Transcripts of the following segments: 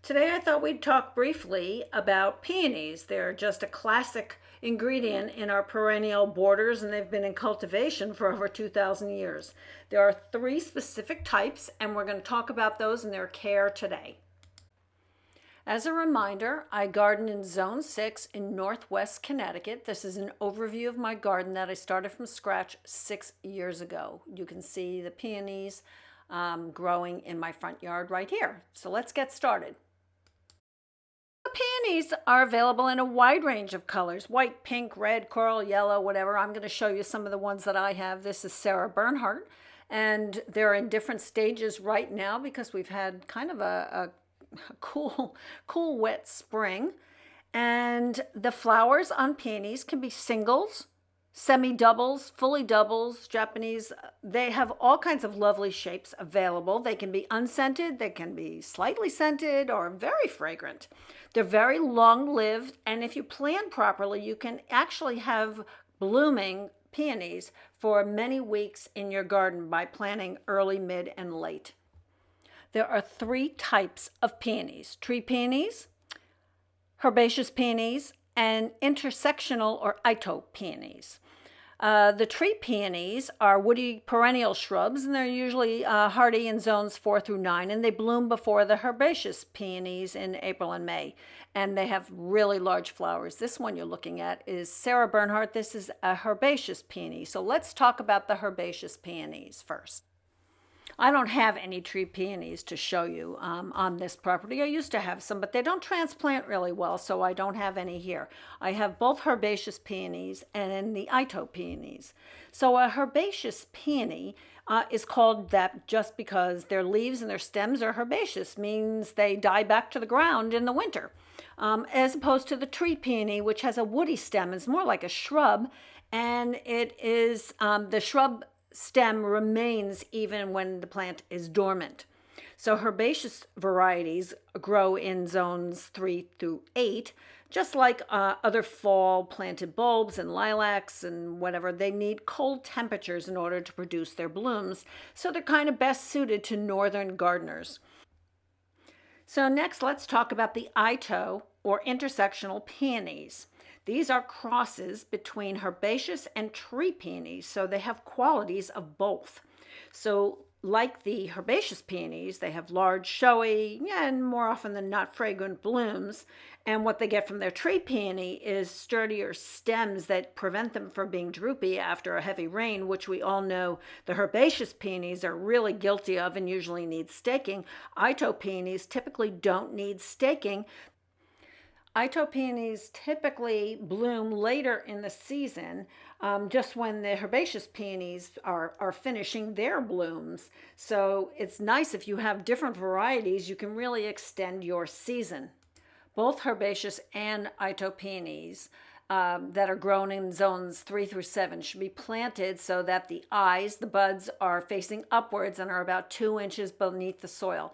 Today I thought we'd talk briefly about peonies. They're just a classic ingredient in our perennial borders, and they've been in cultivation for over 2,000 years. There are three specific types, and we're going to talk about those and their care today. As a reminder, I garden in Zone 6 in Northwest Connecticut. This is an overview of my garden that I started from scratch 6 years ago. You can see the peonies growing in my front yard right here. So let's get started. The peonies are available in a wide range of colors: white, pink, red, coral, yellow, whatever. I'm going to show you some of the ones that I have. This is Sarah Bernhardt, and they're in different stages right now because we've had kind of a cool, wet spring. And the flowers on peonies can be singles, semi-doubles, fully doubles, Japanese. They have all kinds of lovely shapes available. They can be unscented, they can be slightly scented, or very fragrant. They're very long-lived, and if you plant properly, you can actually have blooming peonies for many weeks in your garden by planting early, mid, and late. There are three types of peonies: tree peonies, herbaceous peonies, and intersectional or Ito peonies. The tree peonies are woody perennial shrubs, and they're usually hardy in zones 4 through 9, and they bloom before the herbaceous peonies in April and May, and they have really large flowers. This one you're looking at is Sarah Bernhardt. This is a herbaceous peony. So let's talk about the herbaceous peonies first. I don't have any tree peonies to show you on this property. I used to have some, but they don't transplant really well, so I don't have any here. I have both herbaceous peonies and the Ito peonies. So a herbaceous peony is called that just because their leaves and their stems are herbaceous, means they die back to the ground in the winter, as opposed to the tree peony, which has a woody stem. It's more like a shrub, and it is the shrub stem remains even when the plant is dormant. So herbaceous varieties grow in zones 3 through 8, just like other fall planted bulbs and lilacs and whatever. They need cold temperatures in order to produce their blooms, so they're kind of best suited to northern gardeners. So next, let's talk about the Ito or intersectional peonies. These are crosses between herbaceous and tree peonies, so they have qualities of both. So like the herbaceous peonies, they have large, showy, and more often than not fragrant blooms. And what they get from their tree peony is sturdier stems that prevent them from being droopy after a heavy rain, which we all know the herbaceous peonies are really guilty of and usually need staking. Ito peonies typically don't need staking. Ito peonies typically bloom later in the season, just when the herbaceous peonies are finishing their blooms. So it's nice if you have different varieties, you can really extend your season. Both herbaceous and Ito peonies that are grown in zones 3 through 7 should be planted so that the eyes, the buds, are facing upwards and are about 2 inches beneath the soil.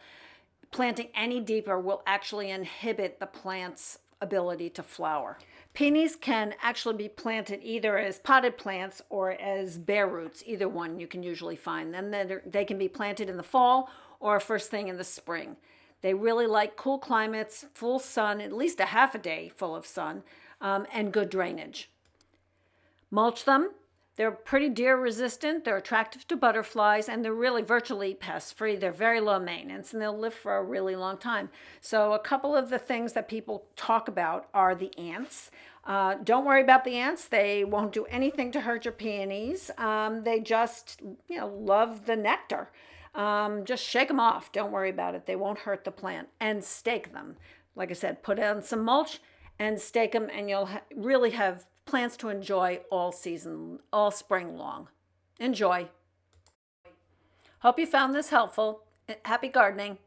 Planting any deeper will actually inhibit the plant's ability to flower. Peonies can actually be planted either as potted plants or as bare roots. Either one you can usually find. Then they can be planted in the fall or first thing in the spring. They really like cool climates, full sun, at least a half a day full of sun, and good drainage. Mulch them. They're pretty deer resistant, they're attractive to butterflies, and they're really virtually pest free. They're very low maintenance, and they'll live for a really long time. So a couple of the things that people talk about are the ants. Don't worry about the ants. They won't do anything to hurt your peonies. They just, love the nectar. Just shake them off. Don't worry about it. They won't hurt the plant. And stake them. Like I said, put on some mulch and stake them, and you'll really have plants to enjoy all spring long. Enjoy. Hope you found this helpful. Happy gardening.